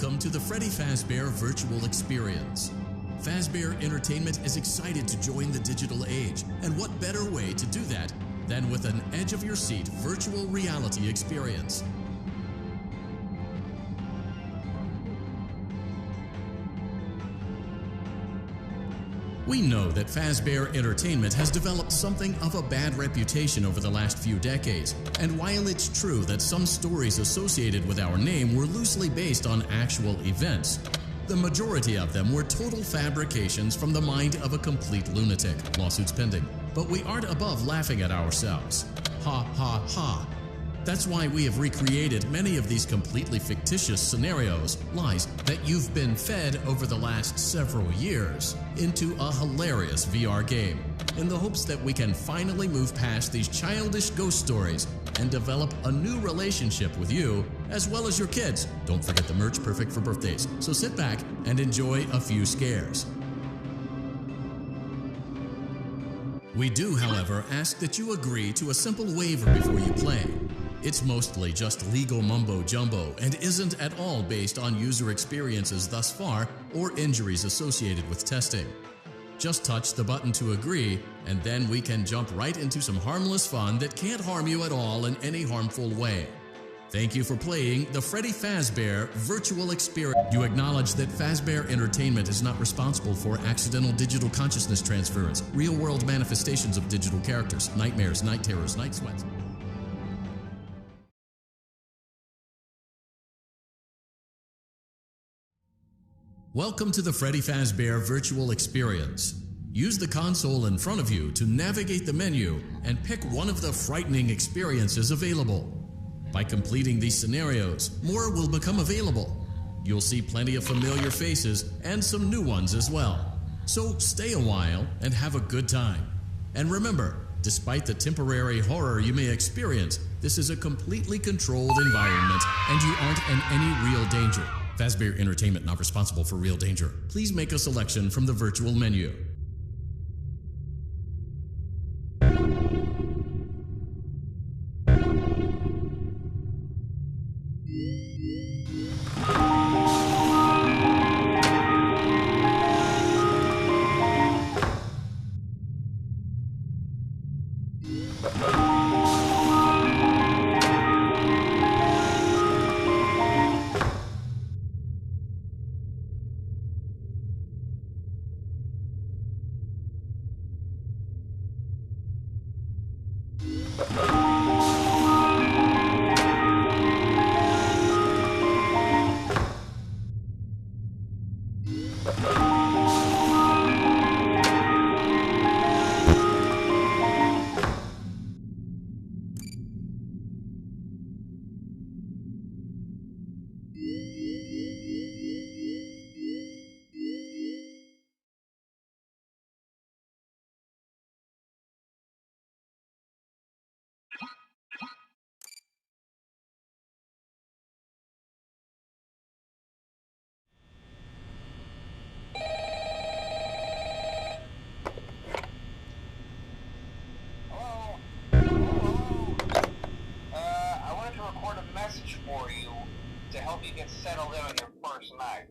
Welcome to the Freddy Fazbear Virtual Experience. Fazbear Entertainment is excited to join the digital age, and what better way to do that than with an edge-of-your-seat virtual reality experience. We know that Fazbear Entertainment has developed something of a bad reputation over the last few decades, and while it's true that some stories associated with our name were loosely based on actual events, the majority of them were total fabrications from the mind of a complete lunatic. Lawsuits pending. But we aren't above laughing at ourselves. Ha ha ha. That's why we have recreated many of these completely fictitious scenarios, lies that you've been fed over the last several years, into a hilarious VR game, in the hopes that we can finally move past these childish ghost stories and develop a new relationship with you, as well as your kids. Don't forget the merch, perfect for birthdays. So sit back and enjoy a few scares. We do, however, ask that you agree to a simple waiver before you play. It's mostly just legal mumbo-jumbo and isn't at all based on user experiences thus far or injuries associated with testing. Just touch the button to agree, and then we can jump right into some harmless fun that can't harm you at all in any harmful way. Thank you for playing the Freddy Fazbear Virtual Experience. You acknowledge that Fazbear Entertainment is not responsible for accidental digital consciousness transference, real-world manifestations of digital characters, nightmares, night terrors, night sweats. Welcome to the Freddy Fazbear Virtual Experience. Use the console in front of you to navigate the menu and pick one of the frightening experiences available. By completing these scenarios, more will become available. You'll see plenty of familiar faces and some new ones as well. So stay a while and have a good time. And remember, despite the temporary horror you may experience, this is a completely controlled environment and you aren't in any real danger. Fazbear Entertainment not responsible for real danger. Please make a selection from the virtual menu. For you to help you get settled in on your first night.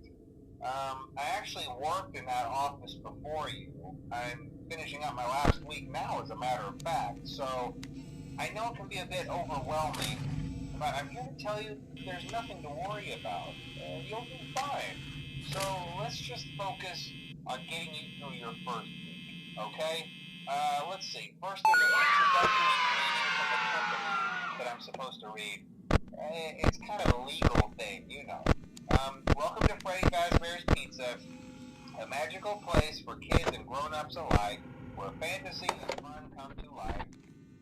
I actually worked in that office before you. I'm finishing up my last week now, as a matter of fact, so I know it can be a bit overwhelming, but I'm here to tell you there's nothing to worry about. You'll be fine. So let's just focus on getting you through your first week, okay? Let's see. First, there's an introductory greeting from the company that I'm supposed to read. It's kind of a legal thing, you know. Welcome to Freddy Fazbear's Pizza, a magical place for kids and grown-ups alike, where fantasy and fun come to life.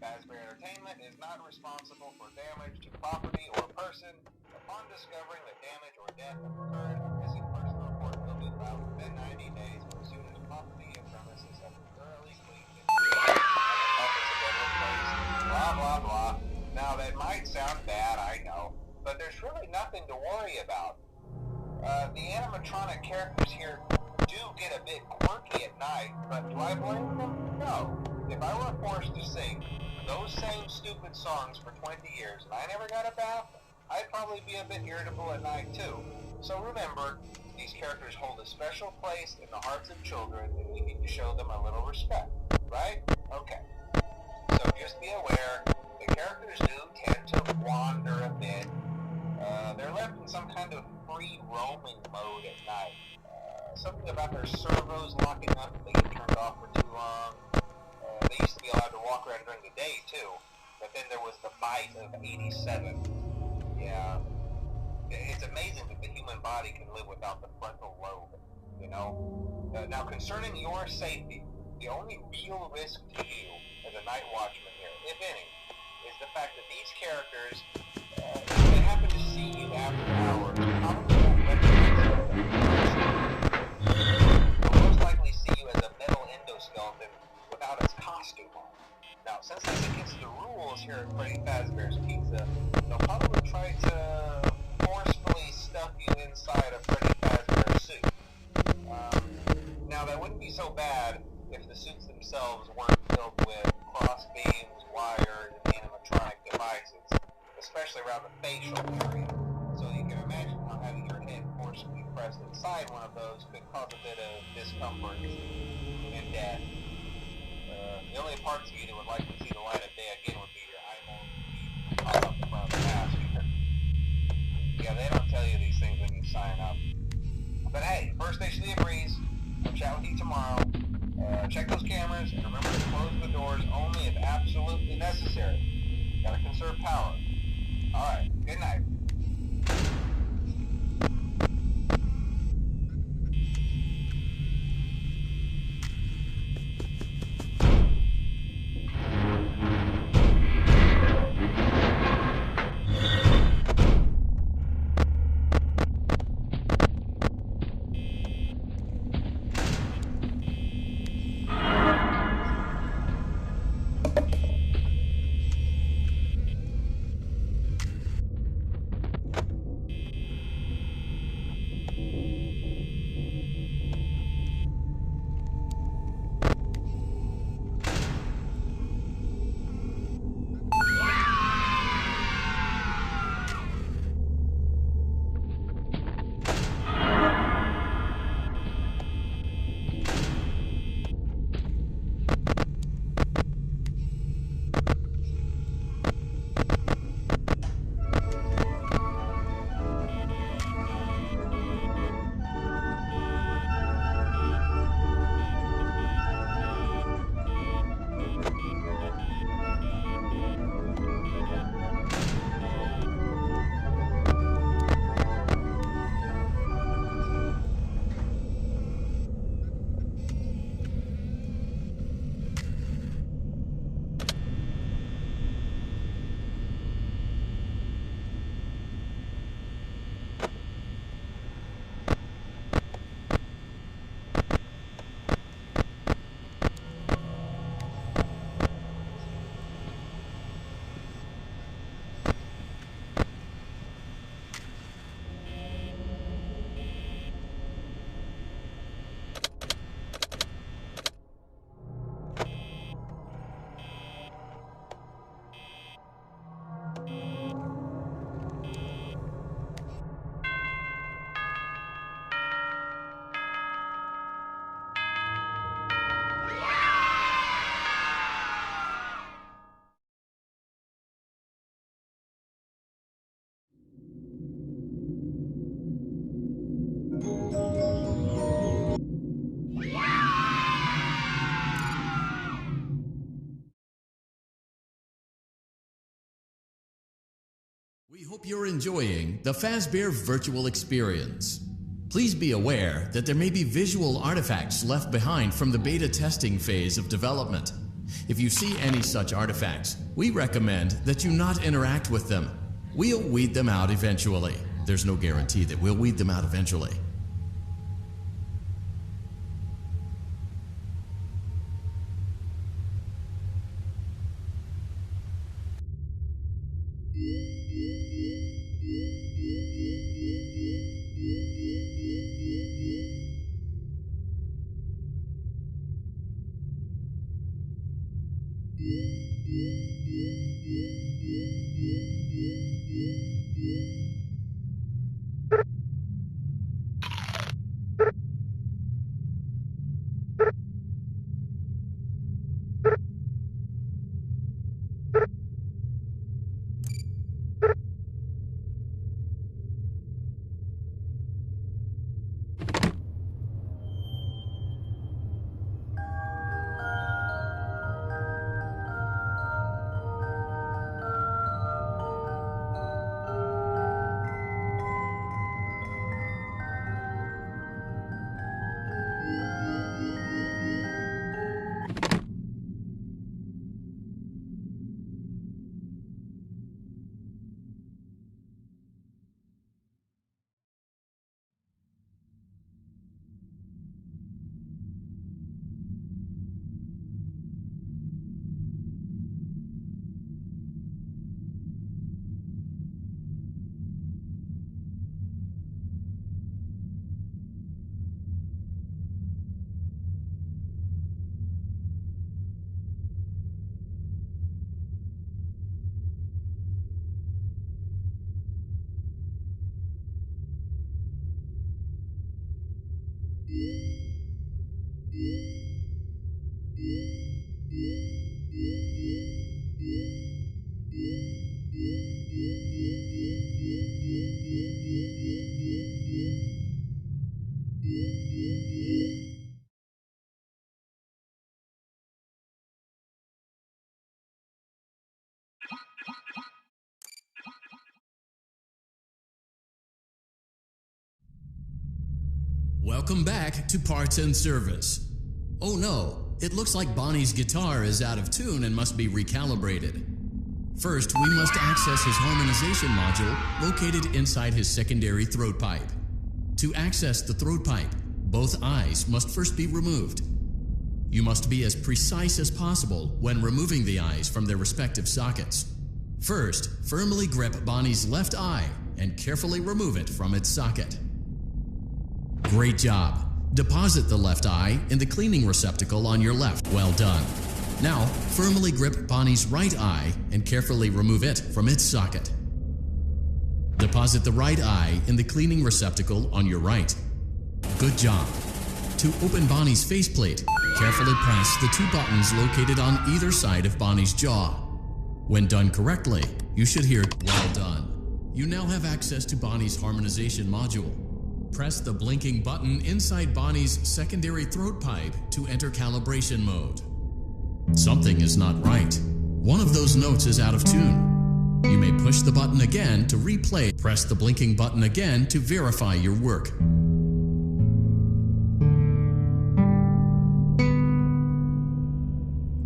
Fazbear Entertainment is not responsible for damage to property or person. Upon discovering that damage or death have occurred, a missing person report will be filed within 90 days or as soon as property and premises have been thoroughly cleaned and blah, blah, blah. Now, that might sound bad, I know, but there's really nothing to worry about. The animatronic characters here do get a bit quirky at night, but do I blame them? No. If I were forced to sing those same stupid songs for 20 years and I never got a bath, I'd probably be a bit irritable at night too. So remember, these characters hold a special place in the hearts of children, and we need to show them a little respect, right? Okay. So just be aware, the characters do tend to wander a bit. They're left in some kind of free roaming mode at night. Something about their servos locking up if they get turned off for too long. They used to be allowed to walk around during the day too, but then there was the bite of 87. Yeah. It's amazing that the human body can live without the frontal lobe, you know? Now, concerning your safety, the only real risk to you as a night watchman here, if any, is the fact that these characters, if they happen to see you after hours, probably won't recognize you. They'll most likely see you as a metal endoskeleton without its costume on. Now, since that's against the rules here at Freddy Fazbear's Pizza, they'll probably try to forcefully stuff you inside a Freddy Fazbear suit. Now, that wouldn't be so bad if the suits themselves weren't filled with cross beams, wires, and animatronic devices, especially around the facial area. So you can imagine how having your head forcibly pressed inside one of those could cause a bit of discomfort and death. The only parts of you that would like to see the light of day again would be your eyeballs and pop up in front of the mask. Yeah, they don't tell you these things when you sign up. But hey, first station of the breeze. I'll chat with you tomorrow. Check those cameras and remember to close the doors only if absolutely necessary. Gotta conserve power. Alright, good night. We hope you're enjoying the Fazbear virtual experience. Please be aware that there may be visual artifacts left behind from the beta testing phase of development. If you see any such artifacts, we recommend that you not interact with them. We'll weed them out eventually. There's no guarantee that we'll weed them out eventually. Welcome back to Parts and Service. Oh no, it looks like Bonnie's guitar is out of tune and must be recalibrated. First, we must access his harmonization module located inside his secondary throat pipe. To access the throat pipe, both eyes must first be removed. You must be as precise as possible when removing the eyes from their respective sockets. First, firmly grip Bonnie's left eye and carefully remove it from its socket. Great job. Deposit the left eye in the cleaning receptacle on your left. Well done. Now, firmly grip Bonnie's right eye and carefully remove it from its socket. Deposit the right eye in the cleaning receptacle on your right. Good job. To open Bonnie's faceplate, carefully press the two buttons located on either side of Bonnie's jaw. When done correctly, you should hear, "Well done." You now have access to Bonnie's harmonization module. Press the blinking button inside Bonnie's secondary throat pipe to enter calibration mode. Something is not right. One of those notes is out of tune. You may push the button again to replay. Press the blinking button again to verify your work.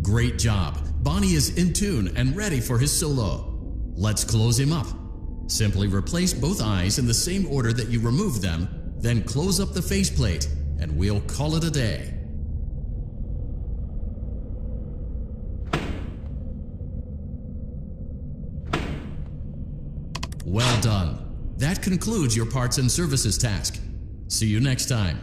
Great job. Bonnie is in tune and ready for his solo. Let's close him up. Simply replace both eyes in the same order that you removed them, then close up the faceplate, and we'll call it a day. Well done. That concludes your parts and services task. See you next time.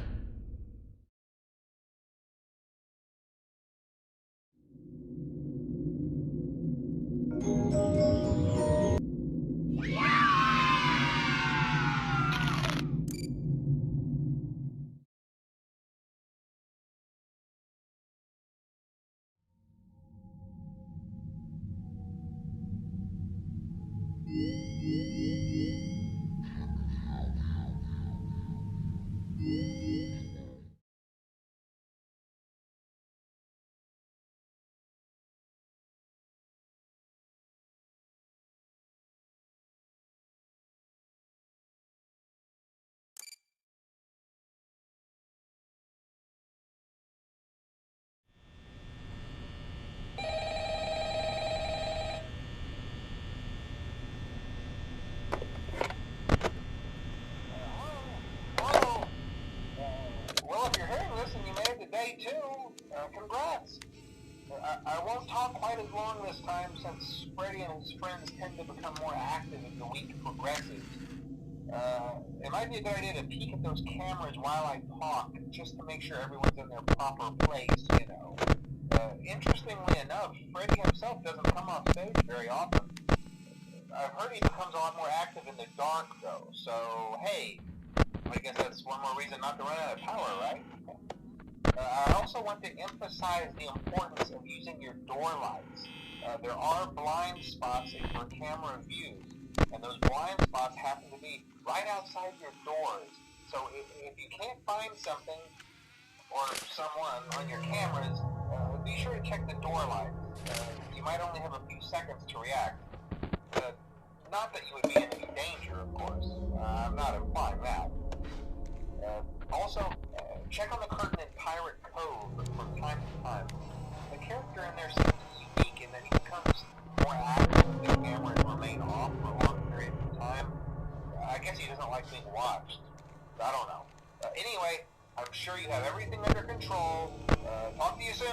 Congrats! I won't talk quite as long this time since Freddy and his friends tend to become more active as the week progresses. It might be a good idea to peek at those cameras while I talk, just to make sure everyone's in their proper place, you know. Interestingly enough, Freddy himself doesn't I've heard he becomes a lot more active in the dark, though. So, hey, I guess that's one more reason not to run out of power, right? I also want to emphasize the importance of using your door lights. There are blind spots in your camera views, and those blind spots happen to be right outside your doors. So if you can't find something or someone on your cameras, be sure to check the door lights. You might only have a few seconds to react. Not that you would be in any danger, of course. I'm not implying that. Also, check on the curtain in Pirate Cove from time to time. The character in there seems unique in that he becomes more active if the cameras remain off for long periods of time. I guess he doesn't like being watched. I don't know. Anyway, I'm sure you have everything under control. Talk to you soon.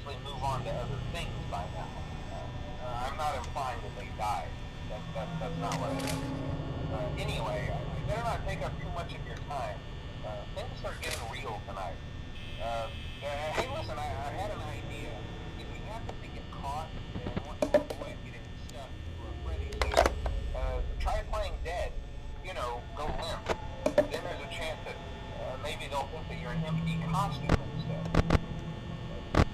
likely move on to other things by now. I'm not implying that they died. That's not what I meant. Anyway, I better not take up too much of your time. Things start getting real tonight. Hey, listen, I had an idea. If you happen to get caught and want to avoid getting stuck into a freddy suit, try playing dead. You know, go limp. Then there's a chance that maybe they'll think that you're an empty costume instead.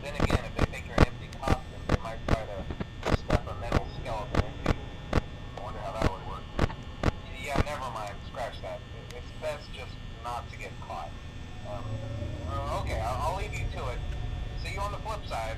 Then again, if they think you're an empty costume, they might try to stuff a metal skeleton into you. I wonder how that would work. Yeah, never mind. Scratch that. It's best just not to get caught. Okay, I'll leave you to it. See you on the flip side.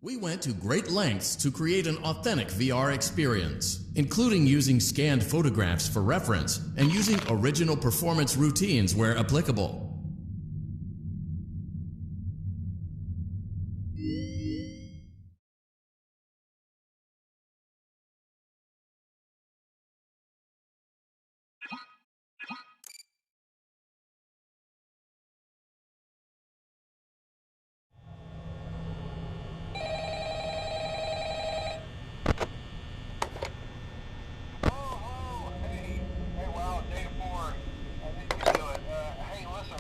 We went to great lengths to create an authentic VR experience, including using scanned photographs for reference and using original performance routines where applicable. Hey, wow, day 4. I think you do it. Hey, listen,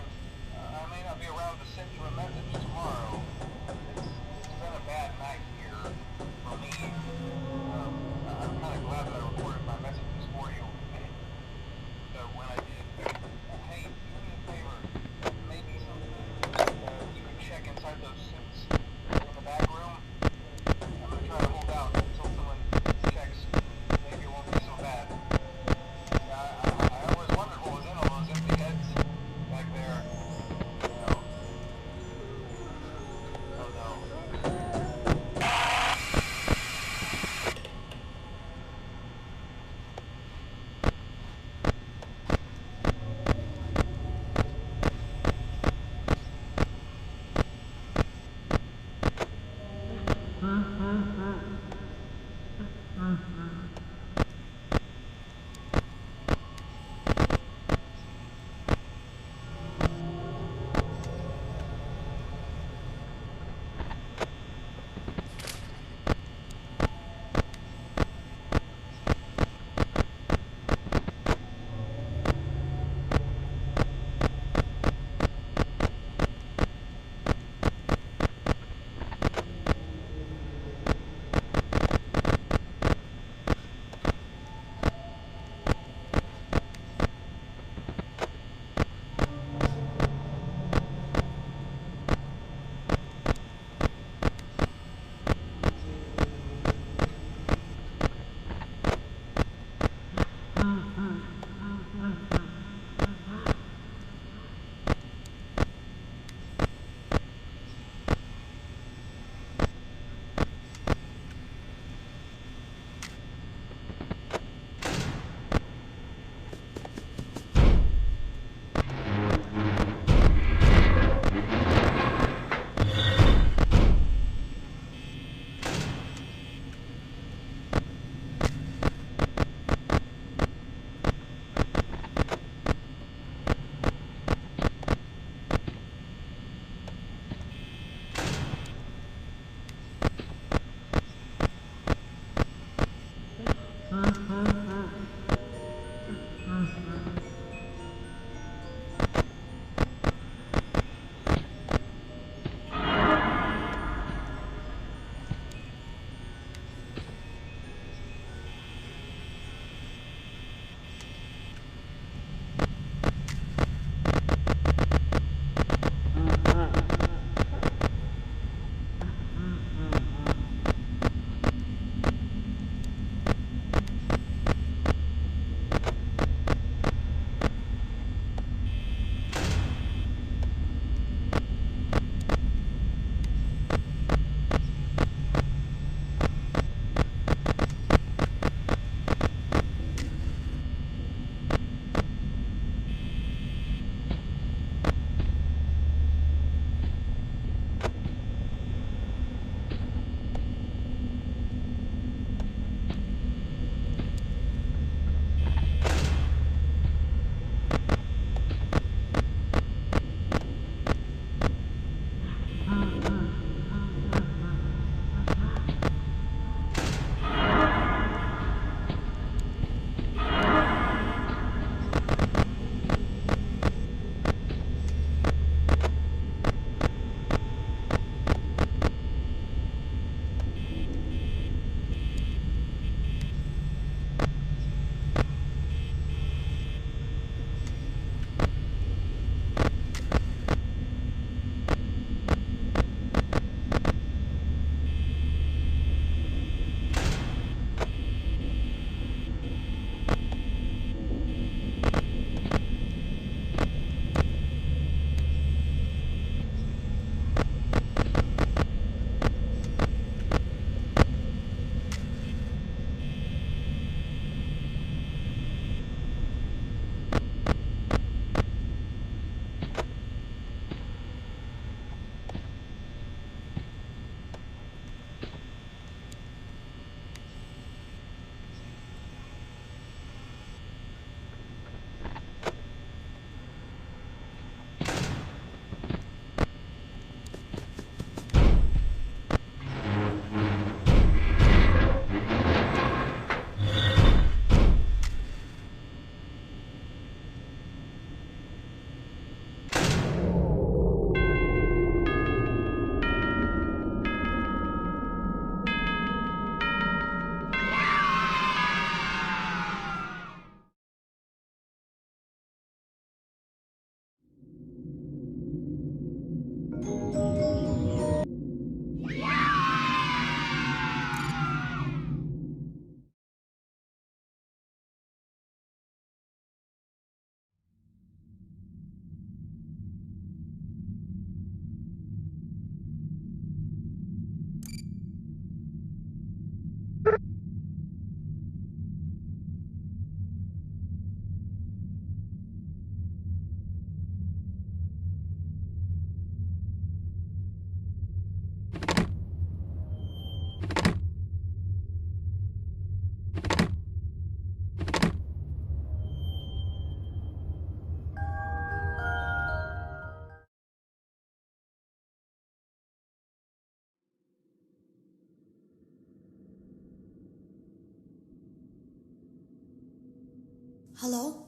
Hello?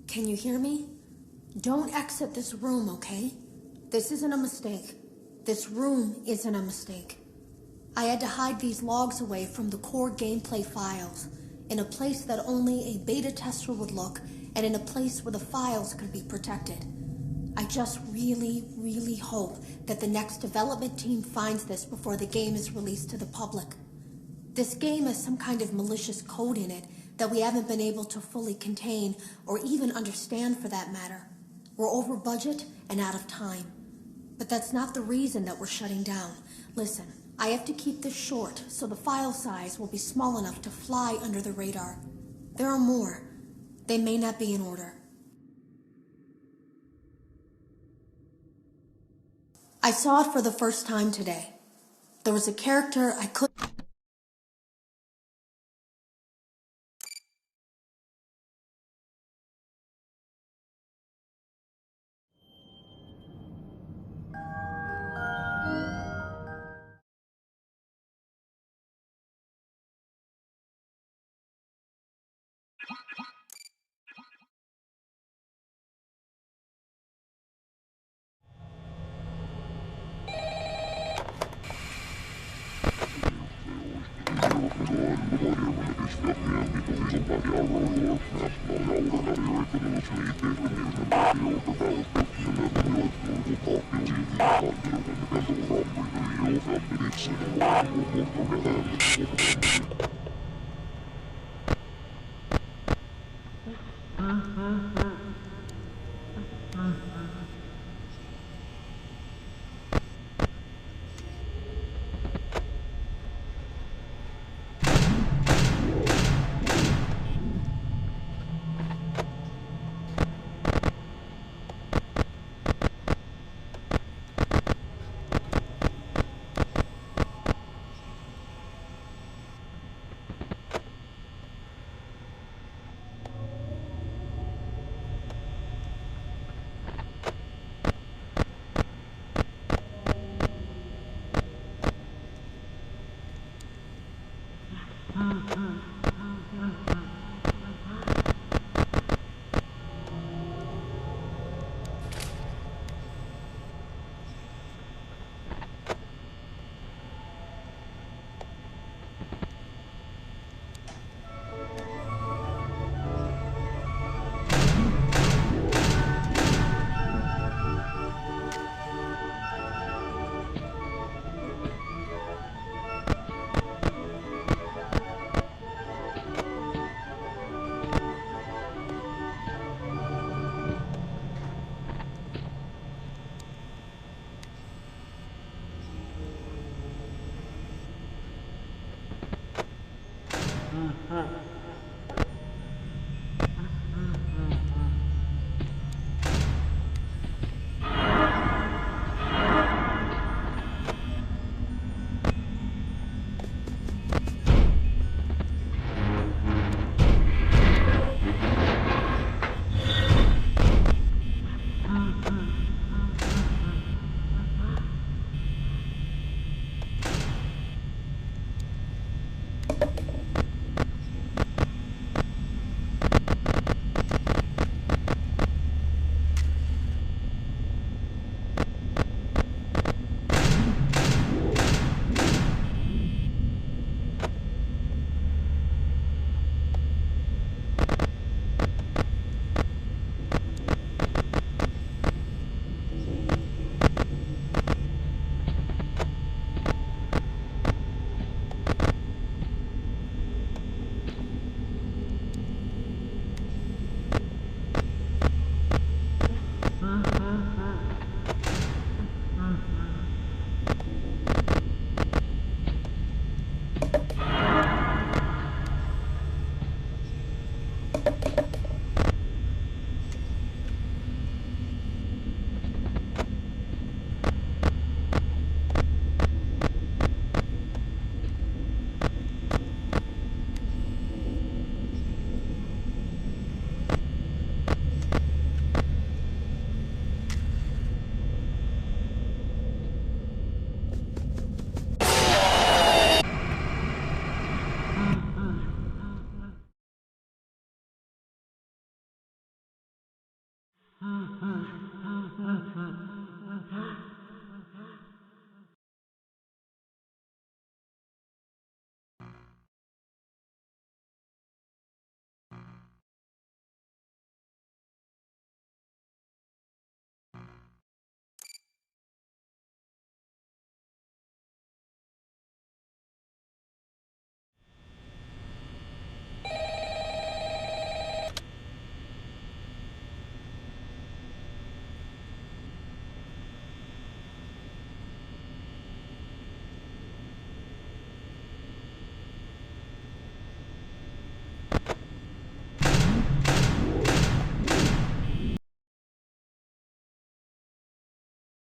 Can you hear me? Don't exit this room, okay? This isn't a mistake. This room isn't a mistake. I had to hide these logs away from the core gameplay files, in a place that only a beta tester would look, and in a place where the files could be protected. I just really hope that the next development team finds this before the game is released to the public. This game has some kind of malicious code in it that we haven't been able to fully contain or even understand for that matter. We're over budget and out of time. But that's not the reason that we're shutting down. Listen, I have to keep this short so the file size will be small enough to fly under the radar. There are more. They may not be in order. I saw it for the first time today. There was a character I couldn't...